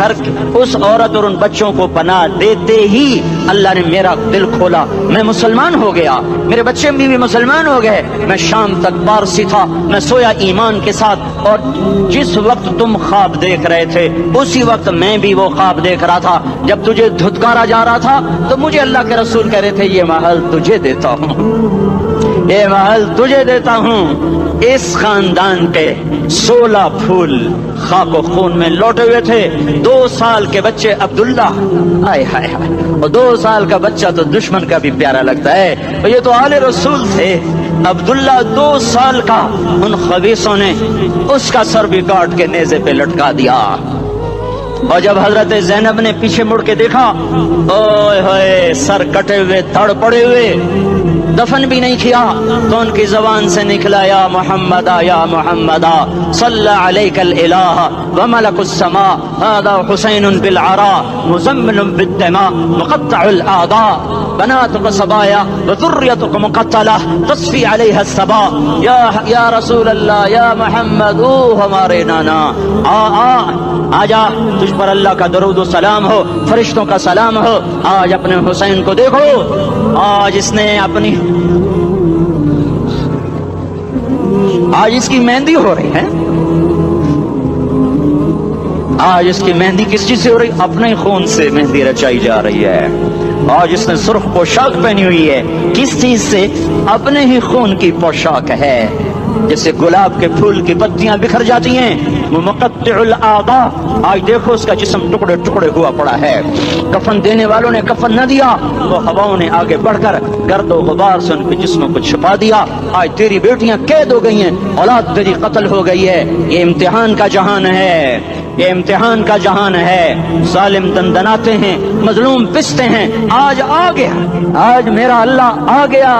گھر اس عورت اور ان بچوں کو پناہ دیتے ہی اللہ نے میرا دل کھولا، میں مسلمان ہو گیا، میرے بچے بھی مسلمان ہو گئے۔ میں شام تک پارسی تھا، میں سویا ایمان کے ساتھ، اور جس وقت تم خواب دیکھ رہے تھے اسی وقت میں بھی وہ خواب دیکھ رہا تھا۔ جب تجھے دھتکارا جا رہا تھا تو مجھے اللہ کے رسول کہہ رہے تھے یہ محل تجھے دیتا ہوں، یہ محل تجھے دیتا ہوں۔ اس خاندان کے 16 پھول خاک و خون میں لوٹے ہوئے تھے۔ 2 سال کے بچے عبداللہ، ہائے ہائے ہائے، اور 2 سال کا بچہ تو دشمن کا بھی پیارا لگتا ہے، اور یہ تو آل رسول تھے۔ عبداللہ 2 سال کا، ان خبیثوں نے اس کا سر بھی کاٹ کے نیزے پہ لٹکا دیا۔ اور جب حضرت زینب نے پیچھے مڑ کے دیکھا، اوئے ہوئے، سر کٹے ہوئے، تھڑ پڑے ہوئے، دفن بھی نہیں کیا، تو ان کی زبان سے نکلا یا محمد یا محمد صلی علیک الالہ وملک السماء هذا حسین بالعراء مزمل بالدماء مقطع الاعضاء بناتك صبايا وذريتك مقتلہ تصفی علیہ الصبا۔ یا رسول اللہ، یا محمد، او ہمارے نانا، آ جا، تجھ پر اللہ کا درود و سلام ہو، فرشتوں کا سلام ہو۔ آج اپنے حسین کو دیکھو، آج اس نے اپنی، آج اس کی مہندی ہو رہی ہے، آج اس کی مہندی کس چیز سے ہو رہی؟ اپنے خون سے مہندی رچائی جا رہی ہے۔ آج اس نے سرخ پوشاک پہنی ہوئی ہے، کس چیز سے؟ اپنے ہی خون کی پوشاک ہے۔ جیسے گلاب کے پھول کی پتیاں بکھر جاتی ہیں، وہ مقطع الاعضاء، آج دیکھو اس کا جسم ٹکڑے ٹکڑے ہوا پڑا ہے۔ کفن دینے والوں نے کفن نہ دیا تو ہواؤں نے آگے بڑھ کر گرد و غبار سے ان کے جسموں کو چھپا دیا۔ آج تیری بیٹیاں قید ہو گئی ہیں، اولاد تیری قتل ہو گئی ہے۔ یہ امتحان کا جہان ہے، یہ امتحان کا جہان ہے۔ ظالم دندناتے ہیں، مظلوم پستے ہیں۔ آج آ گیا، آج میرا اللہ آ گیا،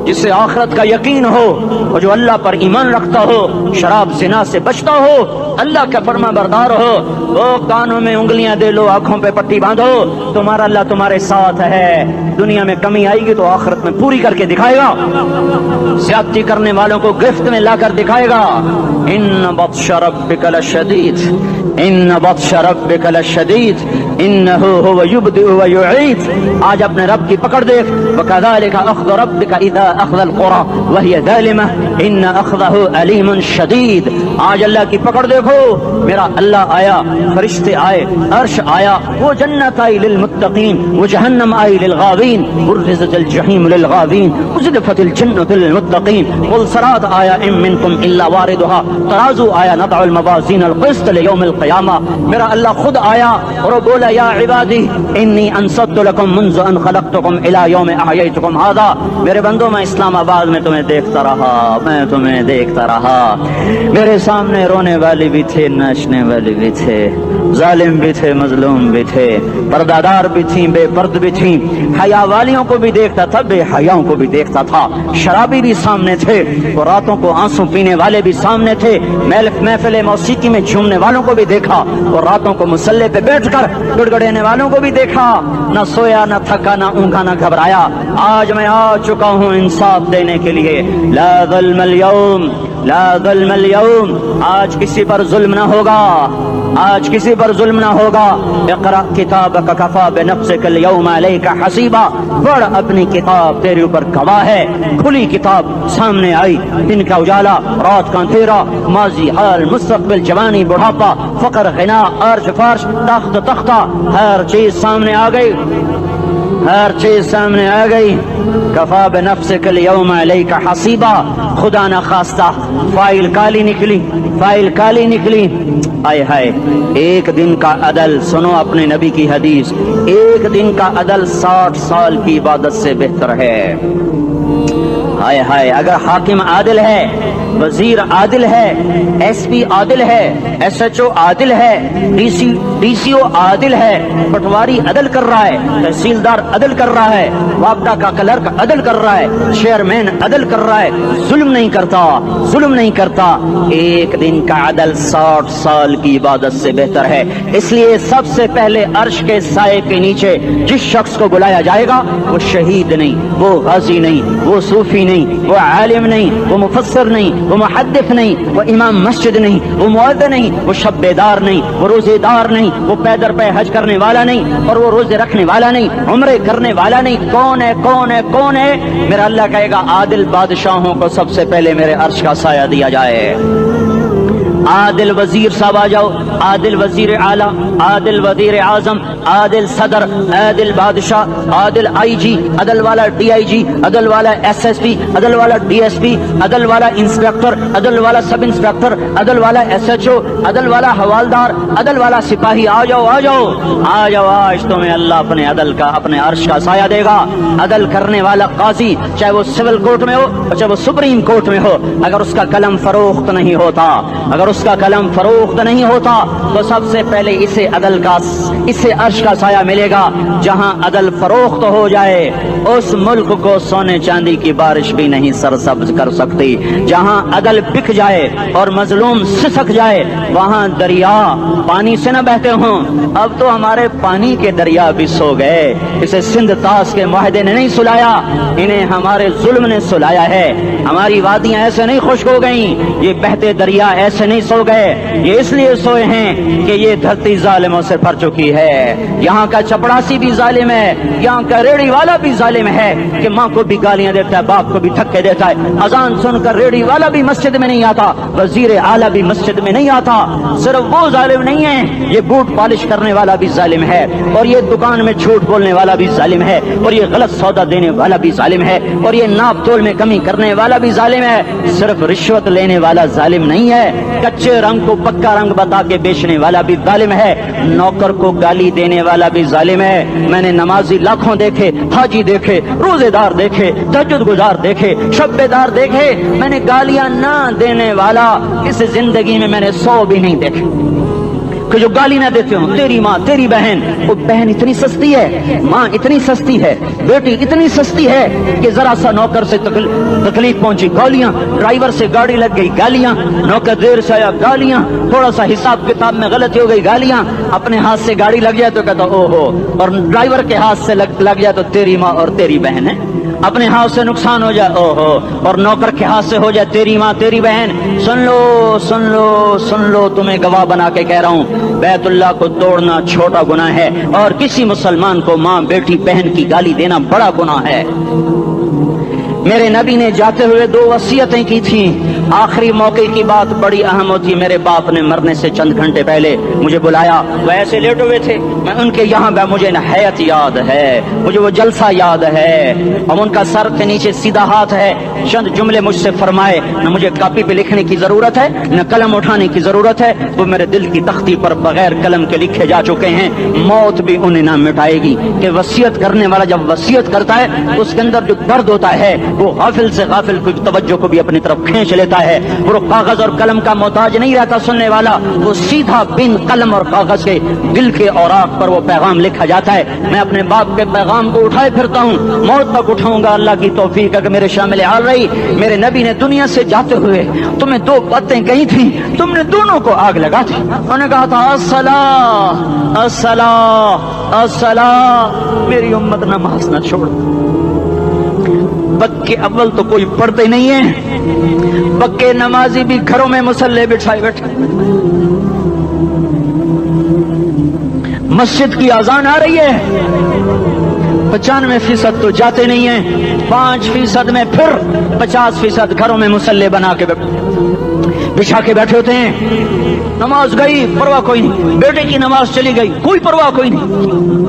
جسے آخرت کا یقین ہو اور جو اللہ پر ایمان رکھتا ہو، شراب زنا سے بچتا ہو، اللہ کا فرما بردار ہو۔ وہ کانوں میں انگلیاں دے لو، آنکھوں پہ پٹی باندھو، تمہارا اللہ تمہارے ساتھ ہے۔ دنیا میں کمی آئے گی تو آخرت میں پوری کر کے دکھائے گا۔ زیادتی کرنے والوں کو گرفت میں لا کر دکھائے گا۔ ان بطش ربک لشدید، ان بطش ربک لشدید انہ هو یبدئ ویعید۔ آج اپنے رب کی پکڑ دیکھ، وکذالک اخذ ربک اذا اخذ القری وہی ظالمہ ان اخذہ علیم شدید۔ آج اللہ کی پکڑ دیکھو، میرا اللہ آیا، فرشتے آئے، عرش آیا، وہ جنت آئی للمتقین، وہ جہنم آئی للغاوین، برزت الجحیم للغاوین، ازلفت الجنت للمتقین، والصراط آیا ان منکم الا واردھا، ترازو آیا، نضع الموازین القسط لیوم القیامہ۔ میرا اللہ خود آیا اور وہ بولا یا عبادی انی انصت لکم منذ ان خلقتکم الی یوم احییتکم ھذا۔ میرے بندوں، میں اسلام آباد میں تمہیں دیکھتا رہا، میں تمہیں دیکھتا رہا، میرے سامنے رونے والے بھی تھے، ناچنے والے بھی تھے، ظالم بھی تھے، مظلوم بھی تھے، پردادار بھی تھیں، بے پرد بھی تھیں، حیا والیوں کو بھی دیکھتا تھا، بے حیاؤں کو بھی دیکھتا تھا، شرابی بھی سامنے تھے، اور راتوں کو آنسو پینے والے بھی سامنے تھے، محفل موسیقی میں جھومنے والوں کو بھی دیکھا، اور راتوں کو مسلح پہ بیٹھ کر گڑگڑانے والوں کو بھی دیکھا۔ نہ سویا، نہ تھکا، نہ اونگا، نہ گھبرایا۔ آج میں آ چکا ہوں انصاف دینے کے لیے۔ لا ظلم اليوم، لا ظلم اليوم، آج کسی پر ظلم نہ ہوگا، آج کسی پر ظلم نہ ہوگا۔ اقرأ کتابک کفی بنفسک اليوم علیک حسیبا، پڑھ اپنی کتاب، تیرے اوپر گواہ ہے۔ کھلی کتاب سامنے آئی، دن کا اجالا، رات کا اندھیرا، ماضی، حال، مستقبل، جوانی، بڑھاپا، فقر، غنا، عرش، فرش، تخت، تختہ، ہر چیز سامنے آ گئی، ہر چیز سامنے آ گئی۔ کفا بنفسک اليوم علیک حسیبا، خدا نہ خواستہ فائل کالی نکلی، فائل کالی نکلی۔ آئے ہائے، ایک دن کا عدل، سنو اپنے نبی کی حدیث، ایک دن کا عدل 60 سال کی عبادت سے بہتر ہے۔ ہائے ہائے، اگر حاکم عادل ہے، وزیر عادل ہے، ایس پی عادل ہے، ایس ایچ او عادل ہے، ڈی سی او عادل ہے، پٹواری عدل کر رہا ہے، تحصیلدار عدل کر رہا ہے، وابڈا کا کلرک عدل کر رہا ہے، چیئرمین عدل کر رہا ہے، ظلم نہیں کرتا، ظلم نہیں کرتا، ایک دن کا عدل 60 سال کی عبادت سے بہتر ہے۔ اس لیے سب سے پہلے عرش کے سائے کے نیچے جس شخص کو بلایا جائے گا، وہ شہید نہیں، وہ غازی نہیں، وہ صوفی نہیں، وہ عالم نہیں، وہ مفسر نہیں، وہ محدث نہیں، وہ امام مسجد نہیں، وہ مؤذن نہیں، وہ شب بیدار نہیں، وہ روزے دار نہیں، وہ پیدر پہ حج کرنے والا نہیں، اور وہ روزے رکھنے والا نہیں، عمرے کرنے والا نہیں. کون ہے کون ہے کون ہے؟ میرا اللہ کہے گا عادل بادشاہوں کو سب سے پہلے میرے عرش کا سایہ دیا جائے. عادل وزیر صاحب آ جاؤ، عادل وزیر اعلیٰ، عادل وزیر اعظم، عادل صدر، عادل بادشاہ، عادل آئی جی، عدل والا ڈی آئی جی، عدل والا ایس ایس پی، عدل والا ڈی ایس پی، عدل والا انسپیکٹر، عدل والا سب انسپیکٹر، عدل والا ایس ایچ او، عدل والا حوالدار، عدل والا سپاہی. آ جاؤ آ جاؤ آ جاؤ، آج تمہیں اللہ اپنے عدل کا، اپنے عرش کا سایہ دے گا. عدل کرنے والا قاضی، چاہے وہ سول کورٹ میں ہو چاہے وہ سپریم کورٹ میں ہو، اگر اس کا قلم فروخت نہیں ہوتا، اگر اس کا قلم فروخت نہیں ہوتا تو سب سے پہلے اسے عدل کا، اسے عرش کا سایہ ملے گا. جہاں عدل فروخت ہو جائے اس ملک کو سونے چاندی کی بارش بھی نہیں سرسبز کر سکتی. جہاں عدل بک جائے اور مظلوم سسک جائے وہاں دریا پانی سے نہ بہتے ہوں. اب تو ہمارے پانی کے دریا بھی سو گئے. اسے سندھ طاس کے معاہدے نے نہیں سلایا، انہیں ہمارے ظلم نے سلایا ہے. ہماری وادیاں ایسے نہیں خشک ہو گئیں، یہ بہتے دریا ایسے نہیں سو گئے. یہ اس لیے سوئے ہیں کہ یہ دھرتی ظالموں سے بھر چکی ہے. یہاں کا چپڑاسی بھی ظالم ہے، یہاں کا ریڑی والا بھی ظالم ہے کہ ماں کو بھی گالیاں دیتا ہے، باپ کو بھی دھکے دیتا ہے. اذان سن کر ریڑی والا بھی مسجد میں نہیں آتا، وزیر اعلیٰ بھی مسجد میں نہیں آتا. صرف وہ ظالم نہیں ہے، یہ بوٹ پالش کرنے والا بھی ظالم ہے، اور یہ دکان میں جھوٹ بولنے والا بھی ظالم ہے، اور یہ غلط سودا دینے والا بھی ظالم ہے، اور یہ ناپ تول میں کمی کرنے والا بھی ظالم ہے. صرف رشوت لینے والا ظالم نہیں ہے، کچے رنگ کو پکا رنگ بتا کے بیچنے والا بھی ظالم ہے، نوکر کو گالی دینے والا بھی ظالم ہے. میں نے نمازی لاکھوں دیکھے، حاجی دیکھے، روزے دار دیکھے، تہجد گزار دیکھے، شب بیدار دیکھے. میں نے گالیاں نہ دینے والا اس زندگی میں میں نے 100 بھی نہیں دیکھے کہ جو گالی نہ دیتے ہوں. تیری ماں، تیری بہن، وہ بہن اتنی سستی ہے، ماں اتنی سستی ہے، بیٹی اتنی سستی ہے کہ ذرا سا نوکر سے تکلیف پہنچی گالیاں، ڈرائیور سے گاڑی لگ گئی گالیاں، نوکر دیر سے آیا گالیاں، تھوڑا سا حساب کتاب میں غلطی ہو گئی گالیاں. اپنے ہاتھ سے گاڑی لگ جائے تو کہتا او ہو، اور ڈرائیور کے ہاتھ سے لگ جائے تو تیری ماں اور تیری بہن ہے. اپنے ہاتھ سے نقصان ہو جائے او ہو، اور نوکر کے ہاتھ سے ہو جائے تیری ماں تیری بہن. سن لو سن لو سن لو، تمہیں گواہ بنا کے کہہ رہا ہوں، بیت اللہ کو توڑنا چھوٹا گناہ ہے، اور کسی مسلمان کو ماں بیٹی بہن کی گالی دینا بڑا گناہ ہے. میرے نبی نے جاتے ہوئے 2 وصیتیں کی تھیں. آخری موقع کی بات بڑی اہم ہوتی. میرے باپ نے مرنے سے چند گھنٹے پہلے مجھے بلایا، وہ ایسے لیٹے ہوئے تھے، میں ان کے یہاں مجھے حیات یاد ہے، مجھے وہ جلسہ یاد ہے، اور ان کا سر کے نیچے سیدھا ہاتھ ہے. چند جملے مجھ سے فرمائے، نہ مجھے کاپی پہ لکھنے کی ضرورت ہے نہ قلم اٹھانے کی ضرورت ہے، وہ میرے دل کی تختی پر بغیر قلم کے لکھے جا چکے ہیں. موت بھی انہیں نہ مٹائے گی کہ وصیت کرنے والا جب وصیت کرتا ہے اس کے اندر جو درد ہوتا ہے وہ غافل سے غافل کی توجہ کو بھی اپنی طرف کھینچ لیتا ہے. وہ کاغذ اور قلم کا محتاج نہیں رہتا سننے والا، وہ سیدھا بن قلم اور کاغذ کے دل کے اوراق پر وہ پیغام لکھا جاتا ہے. میں اپنے باپ کے پیغام کو اٹھائے پھرتا ہوں، موت تک اٹھاؤں گا. اللہ کی توفیق ہے کہ میرے شامل حال رہی. میرے نبی نے دنیا سے جاتے ہوئے تمہیں 2 باتیں کہی تھیں، تم نے دونوں کو آگ لگا دی. انہوں نے کہا تھا الصلاۃ الصلاۃ الصلاۃ، میری امت نماز نہ چھوڑ. بکے اول تو کوئی پڑھتے نہیں ہیں، بکے نمازی بھی گھروں میں مصلے بٹھائے بیٹھے. مسجد کی اذان آ رہی ہے، 95% تو جاتے نہیں ہیں، 5% میں پھر 50% گھروں میں مصلے بنا کے بچھا کے بیٹھے ہوتے ہیں. نماز گئی پرواہ کوئی نہیں، بیٹے کی نماز چلی گئی کوئی پرواہ کوئی نہیں.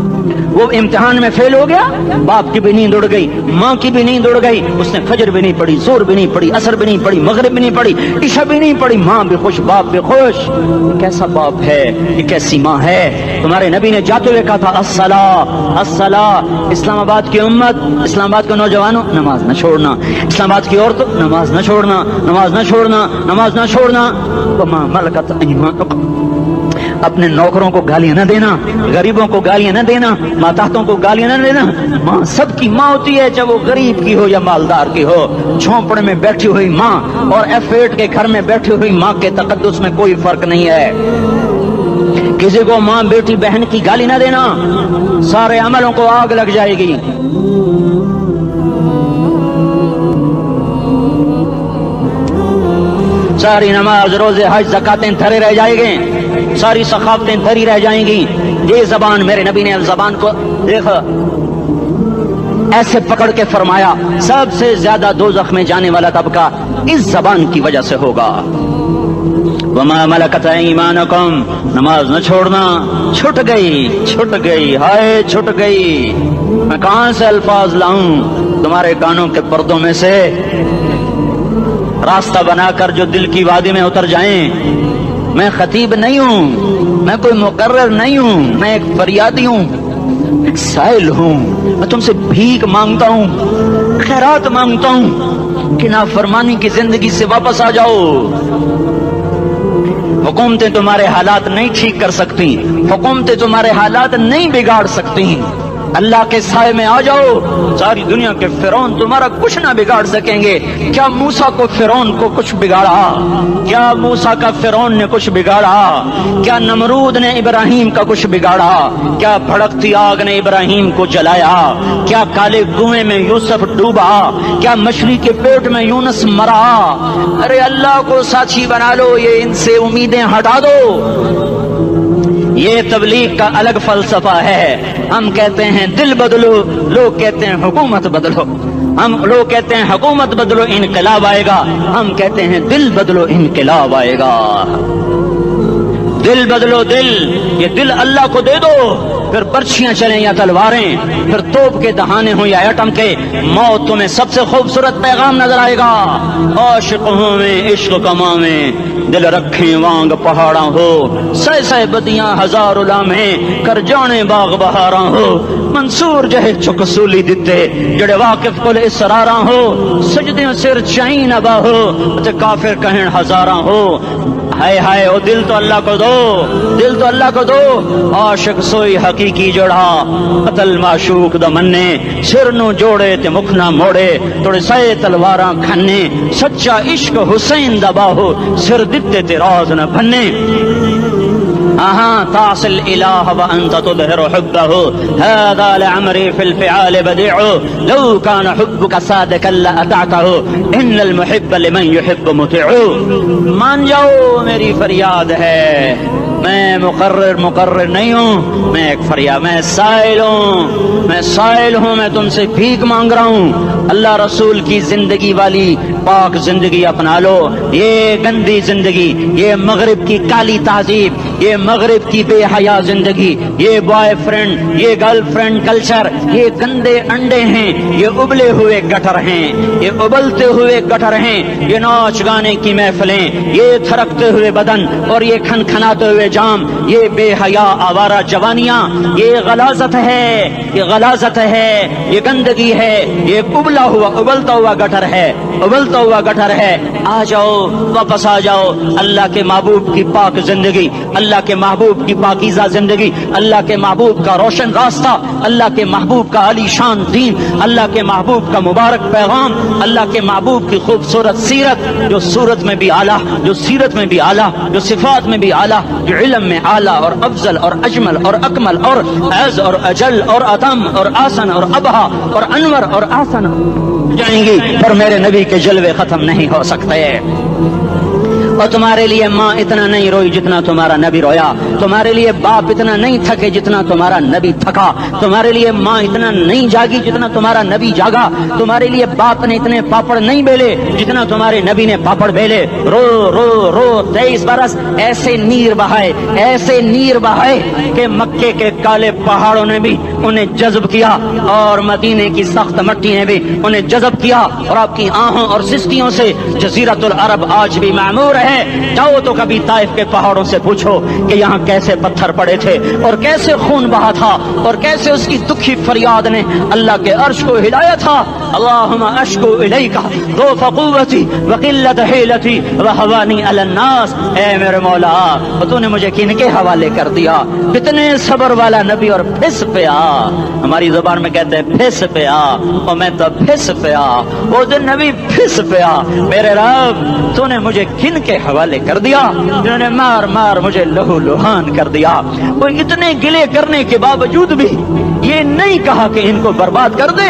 وہ امتحان میں فیل ہو گیا، باپ کی بھی نیند اڑ گئی، ماں کی بھی نیند اڑ گئی، اس نے فجر بھی نہیں پڑھی، زور بھی نہیں پڑھی، عصر بھی نہیں پڑھی، مغرب بھی نہیں پڑھی، عشاء بھی نہیں پڑھی. ماں بھی خوش باپ بھی خوش. یہ کیسا باپ ہے، یہ کیسی ماں ہے. تمہارے نبی نے جاتے ہوئے کہا تھا الصلاۃ الصلاۃ. اسلام آباد کی امت، اسلام آباد کے نوجوانوں، نماز نہ چھوڑنا. اسلام آباد کی عورتوں، نماز نہ چھوڑنا، نماز نہ چھوڑنا، نماز نہ چھوڑنا. وما ملکت ایمانکم، اپنے نوکروں کو گالیاں نہ دینا، غریبوں کو گالیاں نہ دینا، ماتحتوں کو گالیاں نہ دینا. ماں سب کی ماں ہوتی ہے، چاہے وہ غریب کی ہو یا مالدار کی ہو. جھونپڑے میں بیٹھی ہوئی ماں اور F8 کے گھر میں بیٹھی ہوئی ماں کے تقدس میں کوئی فرق نہیں ہے. کسی کو ماں بیٹی بہن کی گالی نہ دینا، سارے عملوں کو آگ لگ جائے گی. ساری نماز روزے حج زکاتیں دھرے رہ جائیں گے، ساری ثقافتیں دھری رہ جائیں گی. یہ زبان میرے نبی نے زبان کو دیکھا ایسے پکڑ کے فرمایا سب سے زیادہ دوزخ میں جانے والا طبقہ اس زبان کی وجہ سے ہوگا. وما ملکت ایمانکم، نماز نہ چھوڑنا. چھٹ گئی ہائے چھٹ گئی. میں کہاں سے الفاظ لاؤں تمہارے کانوں کے پردوں میں سے راستہ بنا کر جو دل کی وادی میں اتر جائیں. میں خطیب نہیں ہوں، میں کوئی مقرر نہیں ہوں، میں ایک فریادی ہوں، ایک سائل ہوں. میں تم سے بھیک مانگتا ہوں، خیرات مانگتا ہوں کہ نافرمانی کی زندگی سے واپس آ جاؤ. حکومتیں تمہارے حالات نہیں ٹھیک کر سکتی، حکومتیں تمہارے حالات نہیں بگاڑ سکتی. اللہ کے سائے میں آ جاؤ، ساری دنیا کے فرعون تمہارا کچھ نہ بگاڑ سکیں گے. کیا موسیٰ کو فرعون کو کچھ بگاڑا؟ کیا موسیٰ کا فرعون نے کچھ بگاڑا؟ کیا نمرود نے ابراہیم کا کچھ بگاڑا؟ کیا بھڑکتی آگ نے ابراہیم کو جلایا؟ کیا کالے کنویں میں یوسف ڈوبا؟ کیا مچھلی کے پیٹ میں یونس مرا؟ ارے اللہ کو ساتھی بنا لو، یہ ان سے امیدیں ہٹا دو. یہ تبلیغ کا الگ فلسفہ ہے. ہم کہتے ہیں دل بدلو، لوگ کہتے ہیں حکومت بدلو. لوگ کہتے ہیں حکومت بدلو انقلاب آئے گا، ہم کہتے ہیں دل بدلو انقلاب آئے گا. دل بدلو، دل، یہ دل اللہ کو دے دو. پھر برچیاں چلیں یا تلواریں، پھر توپ کے دہانے ہوں یا ایٹم کے، موت تمہیں سب سے خوبصورت پیغام نظر آئے گا. عاشق ہوں میں عشق کما میں، دل رکھیں وانگ پہاڑاں ہو، سہ بدیاں ہزار لامے کر جانے باغ بہاراں ہو. منصور جہے چک سولی دتے جڑے واقف کل اسراراں ہو، سجدیں سر چائیں نبا ہو تے کافر کہیں ہزاراں ہو. ہائے ہائے او دل تو اللہ کو دو، دل تو اللہ کو دو. عاشق سوئی حقیقی جوڑا قتل معشوق دا مننے، سر نو جوڑے تے مکھ نہ موڑے، توڑے سائے تلواراں کھنے. سچا عشق حسین دا باہو، سر دتے تے راز نہ بھنے. تعصي الإله وأنت تظهر حبه، هذا لعمري في الفعال بديع، لو كان حبك صادقا لأطعته، إن المحب لمن يحب مطيع. مان جاؤ میری فریاد ہے، میں مقرر نہیں ہوں، میں ایک فریاد، میں سائل ہوں، میں تم سے بھیک مانگ رہا ہوں. اللہ رسول کی زندگی والی پاک زندگی اپنا لو. یہ گندی زندگی، یہ مغرب کی کالی تہذیب، یہ مغرب کی بے حیا زندگی، یہ بوائے فرینڈ، یہ گرل فرینڈ کلچر، یہ گندے انڈے ہیں، یہ ابلے ہوئے گٹر ہیں، یہ ابلتے ہوئے گٹر ہیں. یہ ناچ گانے کی محفلیں، یہ تھرکتے ہوئے بدن اور یہ کھنکھناتے ہوئے جام، یہ بے حیا آوارہ جوانیاں، یہ غلاظت ہے، یہ غلاظت ہے، یہ گندگی ہے، یہ ابلتا ہوا گٹر ہے، ابلتا ہوا گٹر ہے. آ جاؤ، واپس آ جاؤ. اللہ کے محبوب کی پاک زندگی، اللہ کے محبوب کی پاکیزہ زندگی، اللہ کے محبوب کا روشن راستہ، اللہ کے محبوب کا علی شان دین، اللہ کے محبوب کا مبارک پیغام، اللہ کے محبوب کی خوبصورت سیرت، جو صورت میں بھی اعلیٰ، جو سیرت میں بھی اعلیٰ، جو صفات میں بھی اعلیٰ، جو علم میں اعلیٰ اور افضل اور اجمل اور اکمل اور اعز اور اجل اور اتم اور آسن اور ابہا اور انور اور آسن جائیں گی، پر میرے نبی کے جلوے ختم نہیں ہو سکتے. اور تمہارے لیے ماں اتنا نہیں روئی جتنا تمہارا نبی رویا، تمہارے لیے باپ اتنا نہیں تھکے جتنا تمہارا نبی تھکا، تمہارے لیے ماں اتنا نہیں جاگی جتنا تمہارا نبی جاگا، تمہارے لیے باپ نے اتنے پاپڑ نہیں بیلے جتنا تمہارے نبی نے پاپڑ بیلے. رو رو رو 23 برس ایسے نیر بہائے کہ مکے کے کالے پہاڑوں نے بھی انہیں جذب کیا اور مدینے کی سخت مٹی نے بھی انہیں جذب کیا، اور آپ کی آہوں اور سستیوں سے جزیرۃ العرب آج بھی معمور ہے. جاؤ تو کبھی طائف کے پہاڑوں سے پوچھو کہ یہاں کیسے پتھر پڑے تھے اور کیسے خون بہا تھا اور کیسے اس کی دکھی فریاد نے اللہ کے عرش کو ہلایا تھا. اللہم اشکو الیک ضعف قوتی وقلت حیلتی وہوانی علی الناس. اے میرے مولا، تو نے مجھے کن کے حوالے کر دیا؟ کتنے صبر والا نبی، اور پھس پہ آ. ہماری زبان میں کہتے ہیں پھس پہ آ، اور میں تو پھس پہ آ. وہ دن نبی پھس پہ آ. میرے رب، تو نے مجھے کن کے حوالے کر دیا جنہوں نے مار مار مجھے لہو لہان کر دیا. وہ اتنے گلے کرنے کے باوجود بھی یہ نہیں کہا کہ ان کو برباد کر دے.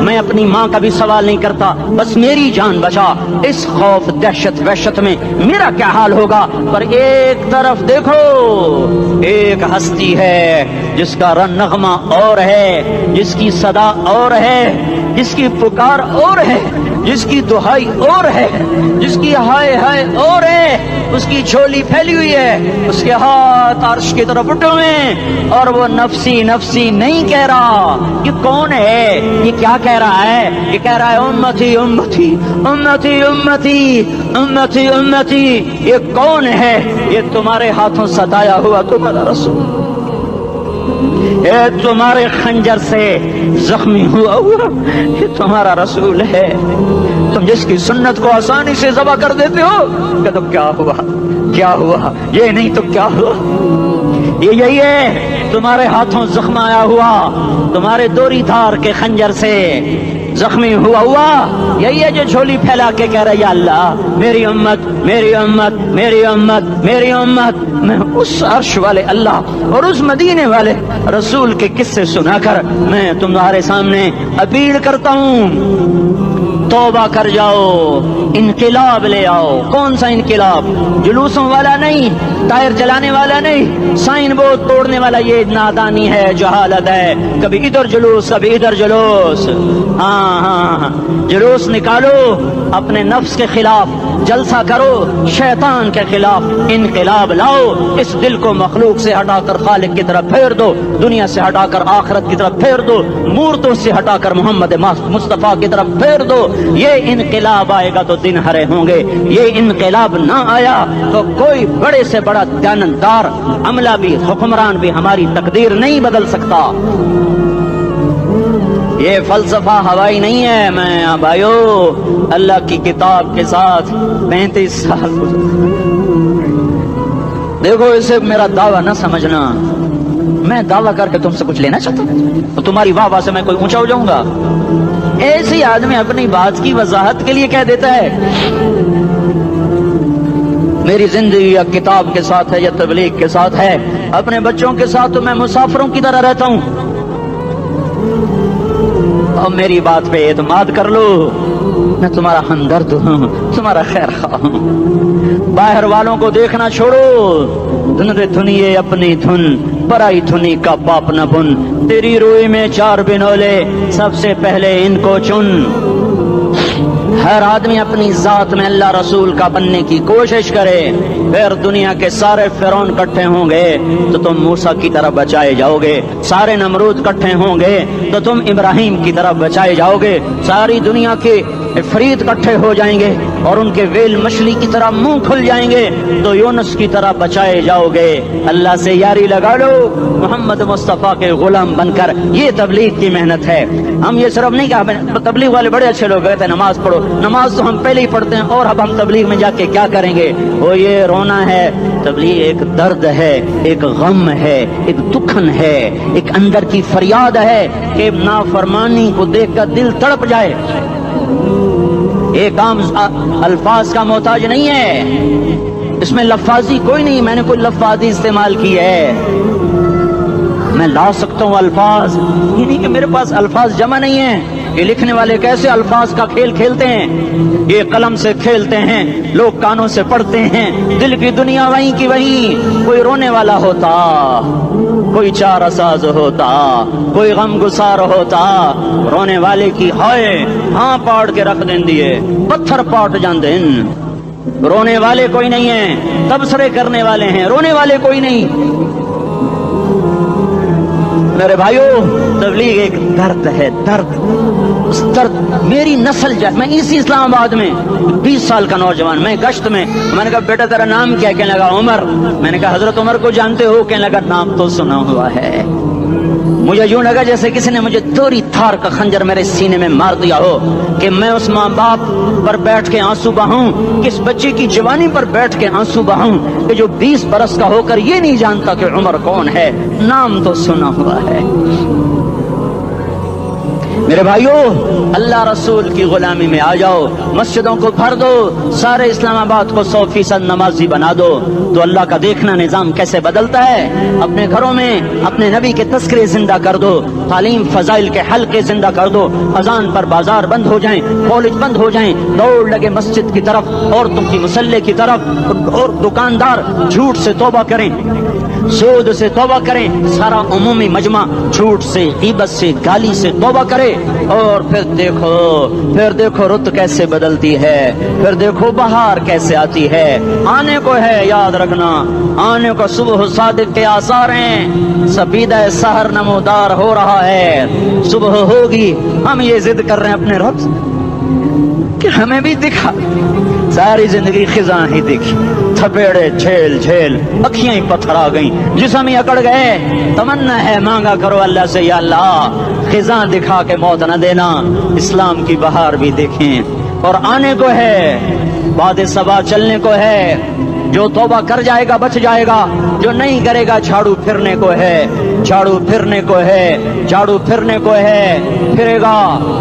میں اپنی ماں کا بھی سوال نہیں کرتا، بس میری جان بچا۔ اس خوف دہشت وحشت میں میرا کیا حال ہوگا؟ پر ایک طرف دیکھو، ایک ہستی ہے جس کا رن نغمہ اور ہے، جس کی صدا اور ہے، جس کی پکار اور ہے، جس کی دہائی اور ہے، جس کی ہائے ہائے اور ہے، اس کی جھولی پھیلی ہوئی ہے، اس کے ہاتھ عرش کی طرف اٹھے ہوئے ہیں، اور وہ نفسی نفسی نہیں کہہ رہا۔ یہ کون ہے؟ یہ کیا کہہ رہا ہے؟ یہ کہہ رہا ہے امتی امتی امتی امتی امتی امتی۔ یہ کون ہے؟ یہ تمہارے ہاتھوں ستایا ہوا تمہارا رسول، یہ تمہارے خنجر سے زخمی ہوا یہ تمہارا رسول ہے۔ تم جس کی سنت کو آسانی سے ذبح کر دیتے ہو کہ تو کیا ہوا، کیا ہوا؟ یہ نہیں تو کیا ہوا؟ یہ یہی ہے تمہارے ہاتھوں زخم آیا ہوا، تمہارے دوری دھار کے خنجر سے زخمی ہوا یہی ہے جو جھولی پھیلا کے کہہ رہا ہے یا اللہ میری امت میری امت میری امت میری امت۔ میں اس عرش والے اللہ اور اس مدینے والے رسول کے قصے سنا کر میں تمہارے سامنے اپیل کرتا ہوں، توبہ کر جاؤ، انقلاب لے آؤ۔ کون سا انقلاب؟ جلوسوں والا نہیں، ٹائر چلانے والا نہیں، سائن بورڈ توڑنے والا، یہ نادانی ہے، جہالت ہے۔ کبھی ادھر جلوس کبھی ادھر جلوس، ہاں جلوس نکالو اپنے نفس کے خلاف، جلسہ کرو شیطان کے خلاف، انقلاب لاؤ۔ اس دل کو مخلوق سے ہٹا کر خالق کی طرف پھیر دو، دنیا سے ہٹا کر آخرت کی طرف پھیر دو، مورتوں سے ہٹا کر محمد مصطفیٰ کی طرف پھیر دو۔ یہ انقلاب آئے گا تو دن ہرے ہوں گے، یہ انقلاب نہ آیا تو کوئی بڑے سے بڑا دیانتدار عملہ بھی، حکمران بھی ہماری تقدیر نہیں بدل سکتا۔ یہ فلسفہ ہوائی نہیں ہے۔ میں بھائیو اللہ کی کتاب کے ساتھ 35 سال دیکھو، اسے میرا دعویٰ نہ سمجھنا، میں دعویٰ کر کے تم سے کچھ لینا چاہتا ہوں تو تمہاری واہ واہ سے میں کوئی اونچا ہو جاؤں گا؟ ایسی آدمی اپنی بات کی وضاحت کے لیے کہہ دیتا ہے میری زندگی یا کتاب کے ساتھ ہے یا تبلیغ کے ساتھ ہے، اپنے بچوں کے ساتھ تو میں مسافروں کی طرح رہتا ہوں، اور میری بات پہ اعتماد کر لو، میں تمہارا ہمدرد ہوں، تمہارا خیر خواہ ہوں۔ باہر والوں کو دیکھنا چھوڑو، دھن دے دھنیے اپنی دھن، برائی دھنی کا باپ نہ بن، تیری روئی میں 4 بنولے، سب سے پہلے ان کو چن۔ ہر آدمی اپنی ذات میں اللہ رسول کا بننے کی کوشش کرے، پھر دنیا کے سارے فرعون اکٹھے ہوں گے تو تم موسیٰ کی طرف بچائے جاؤ گے، سارے نمرود اکٹھے ہوں گے تو تم ابراہیم کی طرف بچائے جاؤ گے، ساری دنیا کے فرید اکٹھے ہو جائیں گے اور ان کے ویل مچھلی کی طرح منہ کھل جائیں گے تو یونس کی طرح بچائے جاؤ گے۔ اللہ سے یاری لگا لو، محمد مصطفیٰ کے غلام بن کر۔ یہ تبلیغ کی محنت ہے۔ ہم یہ صرف نہیں کہا تبلیغ والے بڑے اچھے لوگ کہتے ہیں نماز پڑھو، نماز تو ہم پہلے ہی پڑھتے ہیں، اور اب ہم تبلیغ میں جا کے کیا کریں گے؟ وہ یہ رونا ہے، تبلیغ ایک درد ہے، ایک غم ہے، ایک دکھن ہے، ایک اندر کی فریاد ہے کہ نافرمانی کو دیکھ کر دل تڑپ جائے۔ ایک عام الفاظ کا محتاج نہیں ہے، اس میں لفاظی کوئی نہیں، میں نے کوئی لفاظی استعمال کی ہے، میں لا سکتا ہوں الفاظ، یہ نہیں کہ میرے پاس الفاظ جمع نہیں ہیں۔ یہ لکھنے والے کیسے الفاظ کا کھیل کھیلتے ہیں، یہ قلم سے کھیلتے ہیں، لوگ کانوں سے پڑھتے ہیں، دل کی دنیا وہیں کی وہیں۔ کوئی رونے والا ہوتا، کوئی چارہ ساز ہوتا، کوئی غم گسار ہوتا، رونے والے کی ہائے ہاں پاڑ کے رکھ دیں دیے، پتھر پاٹ جان دیں۔ رونے والے کوئی نہیں ہیں، تبصرے کرنے والے ہیں، رونے والے کوئی نہیں۔ میرے بھائیو تبلیغ ایک درد ہے، درد، اس درد میری نسل میں اسی اسلام آباد میں 20 سال کا نوجوان، میں گشت میں نے کہا بیٹا تیرا نام کیا؟ کہنے لگا عمر۔ میں نے کہا حضرت عمر کو جانتے ہو؟ کہنے لگا نام تو سنا ہوا ہے۔ مجھے یوں لگا جیسے کسی نے مجھے دوری تھار کا خنجر میرے سینے میں مار دیا ہو، کہ میں اس ماں باپ پر بیٹھ کے آنسو بہاؤں، کس بچے کی جوانی پر بیٹھ کے آنسو بہاؤں کہ جو 20 برس کا ہو کر یہ نہیں جانتا کہ عمر کون ہے، نام تو سنا ہوا ہے۔ میرے بھائیوں، اللہ رسول کی غلامی میں آ جاؤ، مسجدوں کو بھر دو، سارے اسلام آباد کو 100% نمازی بنا دو، تو اللہ کا دیکھنا نظام کیسے بدلتا ہے۔ اپنے گھروں میں اپنے نبی کے تذکرے زندہ کر دو، تعلیم فضائل کے حلقے زندہ کر دو، اذان پر بازار بند ہو جائیں، کالج بند ہو جائیں، دوڑ لگے مسجد کی طرف، عورتوں کی مصلے کی طرف، اور دکاندار جھوٹ سے توبہ کریں، سود سے توبہ کریں، سارا عمومی مجمع جھوٹ سے، غیبت سے، گالی سے توبہ کرے، اور پھر دیکھو رت کیسے بدلتی ہے، پھر دیکھو بہار کیسے آتی ہے۔ آنے کو ہے، یاد رکھنا، آنے کو صبح صادق کے آثار ہیں، سپیدہ سحر نمودار ہو رہا ہے، صبح ہوگی۔ ہم یہ ضد کر رہے ہیں اپنے رب کہ ہمیں بھی دکھا، ساری زندگی خزاں ہی دکھی، تھپیڑے جھیل جھیل، اکھیاں ہی پتھر آ گئیں، جسم ہی اکڑ گئے۔ تمنا ہے مانگا کرو اللہ سے، یا اللہ خزاں دکھا کے موت نہ دینا، اسلام کی بہار بھی دیکھیں۔ اور آنے کو ہے، باد صبا چلنے کو ہے، جو توبہ کر جائے گا بچ جائے گا، جو نہیں کرے گا جھاڑو پھرنے کو ہے، جھاڑو پھرنے کو ہے، جھاڑو پھرنے کو ہے، پھرے گا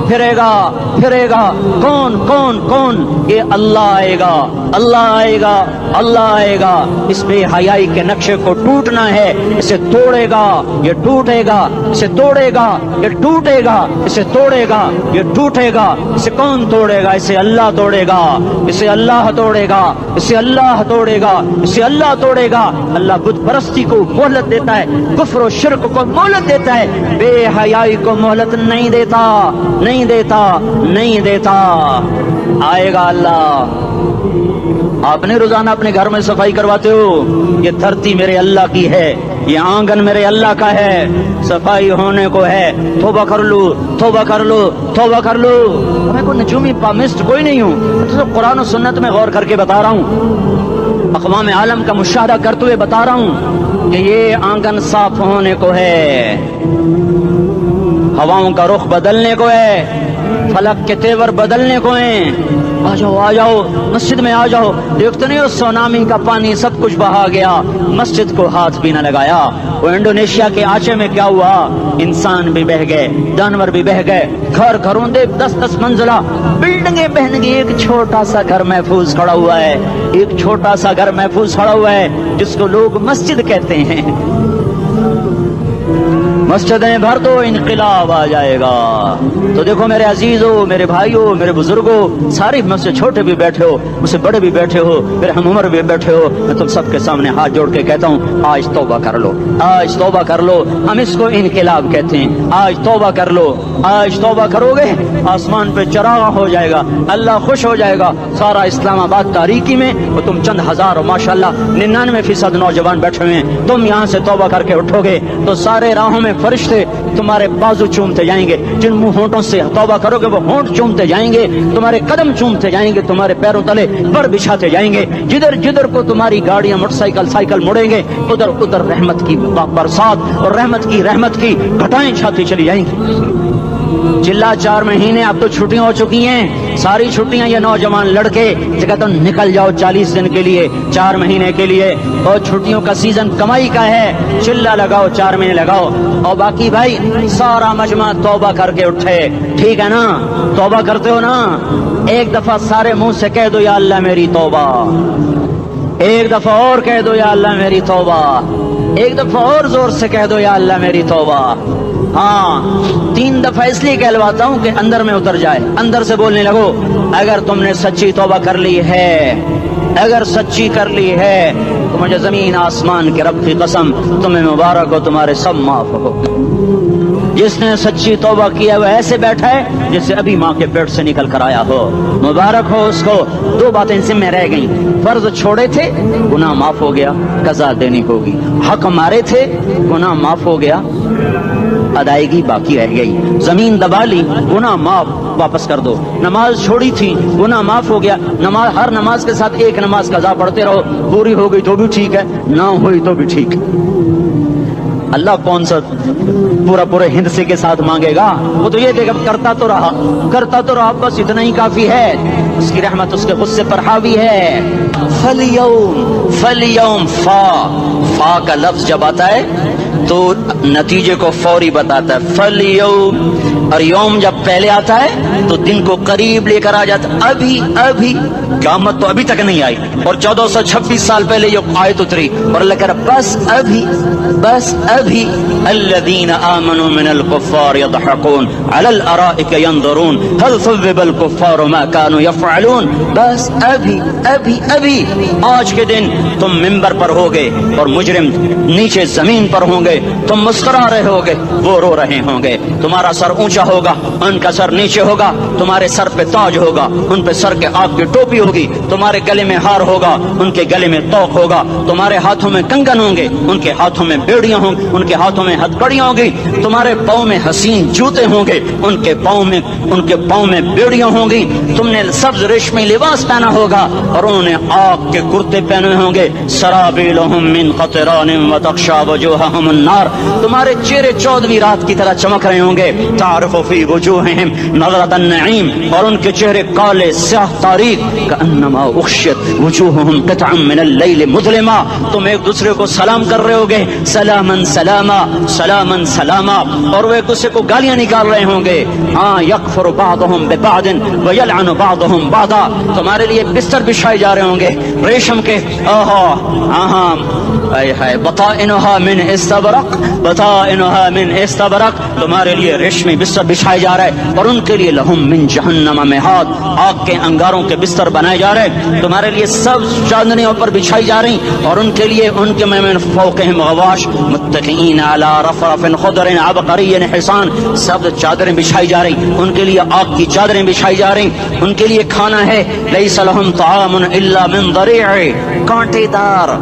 پھرے گا پھرے گا۔ کون کون کون؟ یہ اللہ آئے گا، اللہ آئے گا، اللہ آئے گا۔ اس بے حیائی کے نقشے کو ٹوٹنا ہے، اسے توڑے گا یہ ٹوٹے گا، اسے توڑے گا یہ ٹوٹے گا، اسے توڑے گا یہ ٹوٹے گا۔ اسے کون توڑے گا؟ اسے اللہ توڑے گا، اسے اللہ توڑے گا، اسے اللہ توڑے گا، اسے اللہ توڑے گا۔ اللہ بت پرستی کو مہلت دیتا ہے، کفر و شرک کو مہلت دیتا ہے، بے حیائی کو مہلت نہیں دیتا، نہیں دیتا، نہیں دیتا۔ آئے گا اللہ۔ آپ نے روزانہ اپنے گھر میں صفائی کرواتے ہو، یہ دھرتی میرے اللہ کی ہے، یہ آنگن میرے اللہ کا ہے، صفائی ہونے کو ہے، توبہ کر لو، توبہ کر لو، توبہ کر لو۔ میں کوئی نجومی پامسٹ کوئی نہیں ہوں، تو قرآن و سنت میں غور کر کے بتا رہا ہوں، اقوام عالم کا مشاہدہ کرتے ہوئے بتا رہا ہوں کہ یہ آنگن صاف ہونے کو ہے، ہواؤں کا رخ بدلنے کو ہے، فلک کے تیور بدلنے کو ہیں۔ آ جاؤ آ جاؤ، مسجد میں آ جاؤ۔ دیکھتے نہیں ہو سونامی کا پانی سب کچھ بہا گیا، مسجد کو ہاتھ بھی نہ لگایا۔ وہ انڈونیشیا کے آنچے میں کیا ہوا؟ انسان بھی بہ گئے، جانور بھی بہ گئے، گھر گھروں دے 10-10 منزلہ بلڈنگیں بہن گئی، ایک چھوٹا سا گھر محفوظ کھڑا ہوا ہے، ایک چھوٹا سا گھر محفوظ کھڑا ہوا ہے جس کو لوگ مسجد کہتے ہیں۔ مسجدیں بھر دو، انقلاب آ جائے گا۔ تو دیکھو میرے عزیزوں، میرے بھائیوں، میرے بزرگوں، سارے مجھ سے چھوٹے بھی بیٹھے ہو، مجھ سے بڑے بھی بیٹھے ہو، میرے ہم عمر بھی بیٹھے ہو، میں تم سب کے سامنے ہاتھ جوڑ کے کہتا ہوں، آج توبہ کر لو، آج توبہ کر لو۔ ہم اس کو انقلاب کہتے ہیں۔ آج توبہ کر لو، آج توبہ کرو گے، آسمان پہ چراغ ہو جائے گا، اللہ خوش ہو جائے گا۔ سارا اسلام آباد تاریکی میں وہ تم چند ہزار، ماشاءاللہ 99% نوجوان بیٹھے ہوئے ہیں، تم یہاں سے توبہ کر کے اٹھو گے تو سارے راہوں میں فرشتے تمہارے بازو چومتے جائیں گے، جن منہ ہونٹوں سے توبہ کرو گے وہ ہونٹ چومتے جائیں گے، تمہارے قدم چومتے جائیں گے، تمہارے پیروں تلے پر بچھاتے جائیں گے، جدھر جدھر کو تمہاری گاڑیاں موٹر سائیکل سائیکل مڑیں گے، ادھر ادھر رحمت کی برسات اور رحمت کی گھٹائیں چھاتی چلی جائیں گی۔ چلا 4 مہینے اب تو چھٹیاں ہو چکی ہیں، ساری چھٹیاں یہ نوجوان لڑکے جگہ تو نکل جاؤ 40 دن کے لیے، 4 مہینے کے لیے، اور چھٹیوں کا سیزن کمائی کا ہے، چلا لگاؤ، 4 مہینے لگاؤ، اور باقی بھائی سارا مجمع توبہ کر کے اٹھے، ٹھیک ہے نا؟ توبہ کرتے ہو نا؟ ایک دفعہ سارے منہ سے کہہ دو، یا اللہ میری توبہ، ایک دفعہ اور کہہ دو، یا اللہ میری توبہ، ایک دفعہ اور زور سے کہہ دو، یا اللہ میری توبہ۔ ہاں 3 دفعہ اس لیے کہلواتا ہوں کہ اندر میں اتر جائے، اندر سے بولنے لگو۔ اگر تم نے سچی توبہ کر لی ہے، اگر سچی کر لی ہے تو مجھے زمین آسمان کے رب کی قسم تمہیں مبارک ہو، تمہارے سب معاف ہو۔ جس نے سچی توبہ کیا وہ ایسے بیٹھا ہے جسے ابھی ماں کے پیٹ سے نکل کر آیا ہو، مبارک ہو اس کو۔ 2 باتیں ذمہ رہ گئیں، فرض چھوڑے تھے، گناہ معاف ہو گیا، قضا دینی ہوگی، حق مارے تھے، گناہ معاف ہو گیا، ادائیگی باقی رہ گئی، زمین دبا لی، گناہ معاف، واپس کر دو، نماز چھوڑی تھی، گناہ معاف ہو گیا، نماز ہر نماز کے ساتھ ایک نماز قضا پڑھتے رہو، پوری ہو گئی تو بھی ٹھیک ہے، نہ ہوئی تو بھی ٹھیک۔ اللہ کون سا پورے ہند سے کے ساتھ مانگے گا؟ وہ تو یہ دیکھ کرتا تو رہا، بس اتنا ہی کافی ہے، اس کی رحمت اس کے غصے پر حاوی ہے۔ فَالْيَوْمِ فا کا لفظ جب آتا ہے تو نتیجے کو فوری بتاتا ہے. فَالْيَوْمِ، اور یوم جب پہلے آتا ہے تو دن کو قریب لے کر آ جاتا ہے. ابھی قیامت تو ابھی تک نہیں آئی، اور 1426 سال پہلے یہ آیت اتری، اور اللہ کہہ رہا بس ابھی الذین آمنوا من الکفار یضحکون علی الارائک ینظرون هل ثوب الکفار ما كانوا یفعلون. بس ابھی آج کے دن تم منبر پر ہوگے اور مجرم نیچے زمین پر ہوں گے، تم مسکرا رہے ہوگے، وہ رو رہے ہوں گے. تمہارا سر اونچا ہوگا، ان کا سر نیچے ہوگا. تمہارے سر پہ تاج ہوگا، ان پہ سر کے آگ کی ٹوپی ہوگی. تمہارے گلے میں ہار ہوگا، ان کے گلے میں توق ہوگا. تمہارے ہاتھوں میں کنگن ہوں گے، ان کے ہاتھوں میں بیڑیاں ہوں گی، ان کے ہاتھوں میں ہتھکڑیاں ہوں گی. تمہارے پاؤں میں حسین جوتے ہوں گے، ان کے پاؤں میں بیڑیاں ہوں گی. تم نے سبز ریشمی لباس پہنا ہوگا اور انہوں نے آگ کے کرتے پہنے ہوں گے. سرابیلہم من قطران وتغشا وجوہہم النار. تمہارے چہرے 14ویں رات کی طرح چمک رہے ہوں گے. تعرف فی وجوہہم نظرۃ النعیم، اور ان کے چہرے کالے سیاہ تاریک. کأنما اغشیت وجوہہم قطعا من اللیل مظلما. تم ایک دوسرے کو سلام کر رہے ہوگے، سلامن سلاما سلامن سلاما، اور وہ ایک دوسرے کو گالیاں نکال رہے ہوں گے. ہاں یکفر بعضهم ببعض ویلعن بعضهم بعضا. تمہارے لیے بستر بچھائے جا رہے ہوں گے ریشم کے. بطائنها من استبرق، بطائنها من استبرق. تمہارے لیے ریشمی بستر بچھائے جا رہے ہیں، اور ان کے لیے لہم من جہنم مہاد، آگ کے انگاروں کے بستر بنائے جا رہے ہیں. تمہارے لیے سب چاندنیوں پر بچھائی جا رہی، اور ان کے لیے ان کے من فوقہم غواش متکئین علی رفرف خضر عبقری حصان. سب چادریں بچھائی جا رہی، ان کے لیے آگ کی چادریں بچھائی جا رہی. ان کے لیے کھانا ہے لیس لہم طعام الا من ضریع، کانٹے دار.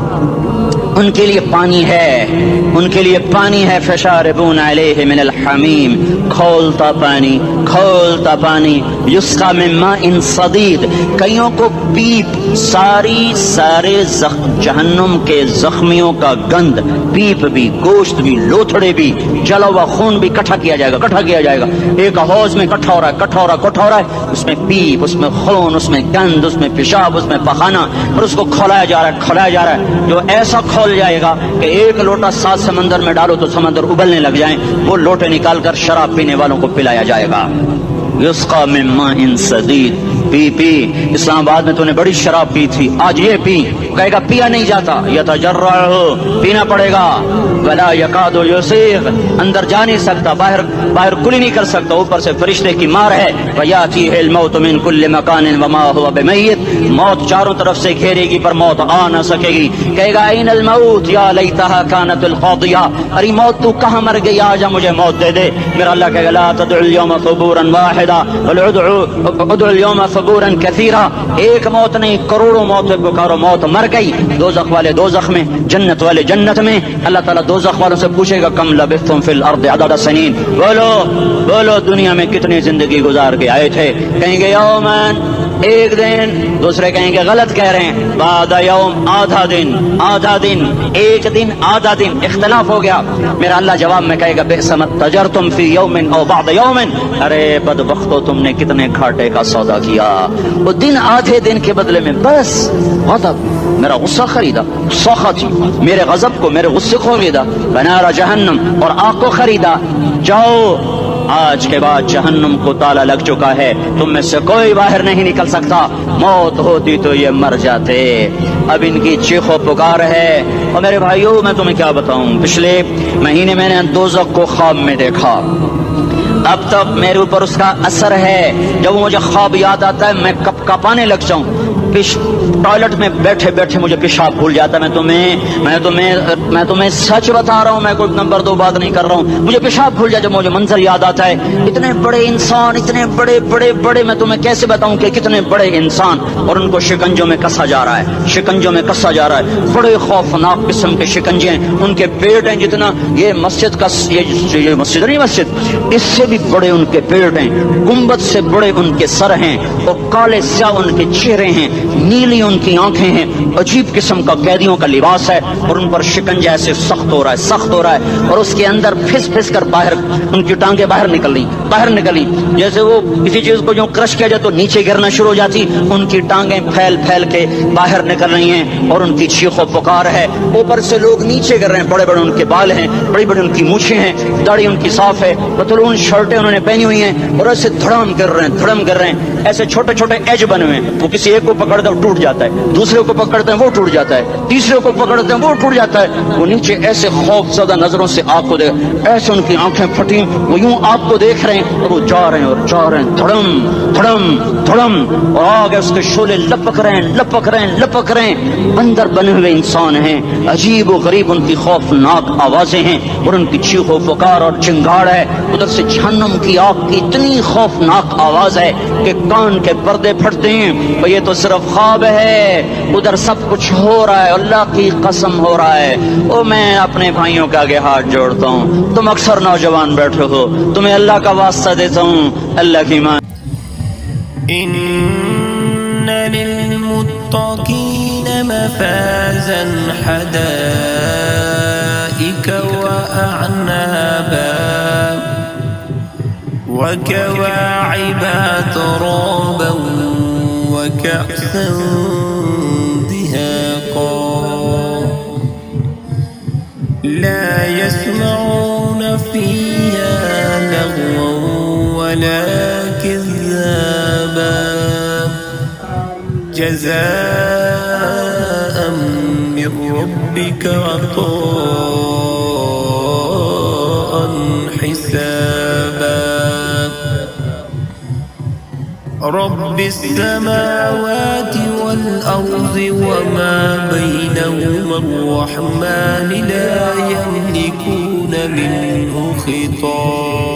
ان کے لیے پانی ہے، ان کے لیے پانی ہے. فشاربون علیہ من الحمیم، کھولتا پانی. یسقا من ماء صدید، کئیوں کو پیپ، سارے جہنم کے زخمیوں کا گند، پیپ بھی، گوشت بھی، لوتھڑے بھی، جلا ہوا خون بھی کٹھا کیا جائے گا. ایک حوض میں کٹھا ہو رہا ہے. اس میں پیپ، اس میں خون، اس میں گند، اس میں پیشاب، اس میں پخانہ، اور اس کو کھولایا جا رہا ہے. جو ایسا کھول جائے گا کہ ایک لوٹا 7 سمندر میں ڈالو تو سمندر ابلنے لگ جائیں، وہ لوٹے نکال کر شراب پینے والوں کو پلایا جائے گا. یسقا من ماء صدید. پی اسلام آباد میں تو نے بڑی شراب پی تھی، آج یہ پی. کہے گا پیا نہیں جاتا، یتجرعہ، پینا پڑے گا. ولا یکاد یسیغ، اندر جا نہیں سکتا، باہر کلی نہیں کر سکتا، اوپر سے فرشتے کی مار ہے. ویاتیہ الموت من کل مکان وما هو بمیت، موت چاروں طرف سے گھیرے گی پر موت آ نہ سکے گی. کہے گا این الموت یا لیتہا کانت القاضیہ، ارے موت تو کہاں مر گئی، آجا مجھے موت دے دے. میرا اللہ کہے گا لا تدعو اليوم ثبورا واحدا بل ادعو اليوم ثبورا كثيرا. ایک موت نہیں، کروڑوں موت پکارو. موت مر گئی، دوزخ والے دوزخ میں، جنت والے جنت میں. اللہ تعالیٰ دوزخ والوں سے پوچھے گا کم لبثتم فی الارض عدد سنین، بولو دنیا میں کتنی زندگی گزار کے آئے تھے. کہیں گے یومن، ایک دن. دوسرے کہیں گے غلط کہہ رہے ہیں، بعد یوم، آدھا دن، ایک دن، آدھا دن. اختلاف ہو گیا. میرا اللہ جواب میں کہے گا بئس ما تجرتم فی یوم او بعد یوم، ارے بدبختو تم نے کتنے گھاٹے کا سودا کیا. وہ دن، آدھے دن کے بدلے میں بس غضب، میرا غصہ خریدا، سخط، میرے غضب کو، میرے غصے کو خریدا. بنار جہنم، اور آگ کو خریدا. جاؤ، آج کے بعد جہنم کو تالا لگ چکا ہے، تم میں سے کوئی باہر نہیں نکل سکتا. موت ہوتی تو یہ مر جاتے. اب ان کی چیخ و پکار ہے. اور میرے بھائیوں میں تمہیں کیا بتاؤں، پچھلے مہینے میں نے دوزخ کو خواب میں دیکھا. اب تک میرے اوپر اس کا اثر ہے. جب مجھے خواب یاد آتا ہے میں کپ کپانے لگ جاؤں. ٹوائلٹ میں بیٹھے بیٹھے مجھے پیشاب بھول جاتا ہے. میں تمہیں سچ بتا رہا ہوں، میں کوئی نمبر 2 بات نہیں کر رہا ہوں. مجھے پیشاب بھول جائے جب مجھے منظر یاد آتا ہے. اتنے بڑے انسان، اتنے بڑے میں تمہیں کیسے بتاؤں کہ کتنے بڑے انسان، اور ان کو شکنجوں میں کسا جا رہا ہے. بڑے خوفناک قسم کے شکنجے ہیں. ان کے پیٹ ہیں جتنا یہ مسجد کا، یہ مسجد نہیں، مسجد اس سے بھی بڑے ان کے پیٹ ہیں. گنبد سے بڑے ان کے سر ہیں، اور کالے سیاہ ان کے چہرے ہیں. نیلی ان کی آنکھیں ہیں، عجیب قسم کا قیدیوں کا لباس ہے، اور ان پر شکنجہ ایسے سخت ہو رہا ہے، اور اس کے اندر پھس پھس کر باہر ان کی ٹانگیں باہر نکلی، جیسے وہ کسی چیز کو جو کرش کیا جائے تو نیچے گرنا شروع ہو جاتی، ان کی ٹانگیں پھیل پھیل کے باہر نکل رہی ہیں، اور ان کی چیخ و پکار ہے، اوپر سے لوگ نیچے گر رہے ہیں، بڑے بڑے ان کے بال ہیں، بڑی بڑی ان کی مونچھیں ہیں، داڑھی ان کی صاف ہے، پتلون شرٹیں انہوں نے پہنی ہوئی ہیں، اور ایسے دھڑام گر رہے ہیں، ایسے چھوٹے چھوٹے ایج بنے ہوئے ہیں، وہ کسی ایک کو پکڑتے ہیں وہ ٹوٹ جاتا ہے، دوسرے کو پکڑتے ہیں وہ ٹوٹ جاتا ہے، تیسرے کو پکڑتے ہیں وہ ٹوٹ جاتا ہے، وہ نیچے ایسے خوف زدہ نظروں سے آپ کو دیکھ، ایسے ان کی آنکھیں پھٹی، وہ یوں آپ کو دیکھ رہے ہیں، اور وہ جا رہے ہیں، دھڑم دھڑم دھڑم، اور آگے اس کے شعلے لپک رہے ہیں، اندر بنے ہوئے انسان ہیں، عجیب و غریب ان کی خوفناک آوازیں ہیں، اور ان کی چیخ و پکار اور چنگاڑ ہے، ادھر سے جہنم کی آگ کی اتنی خوفناک آواز ہے کہ کان کے پردے پھٹتے ہیں، اور یہ تو صرف خواب ہے، ادھر سب کچھ ہو رہا ہے، اللہ کی قسم ہو رہا ہے۔ او میں اپنے بھائیوں کے آگے ہاتھ جوڑتا ہوں، تم اکثر نوجوان بیٹھے ہو، تمہیں اللہ کا واسطہ دیتا ہوں، اللہ کی مان۔ إن للمتقين مفازا حدائق وأعنابا وكواعب ترابا وكأسا دهاقا لا يسمعون فيها لغوا ولا كذابا جزاء من ربك عطاء حسابا رب السماوات والأرض وما بينهما الرحمن لا يملكون منه خطابا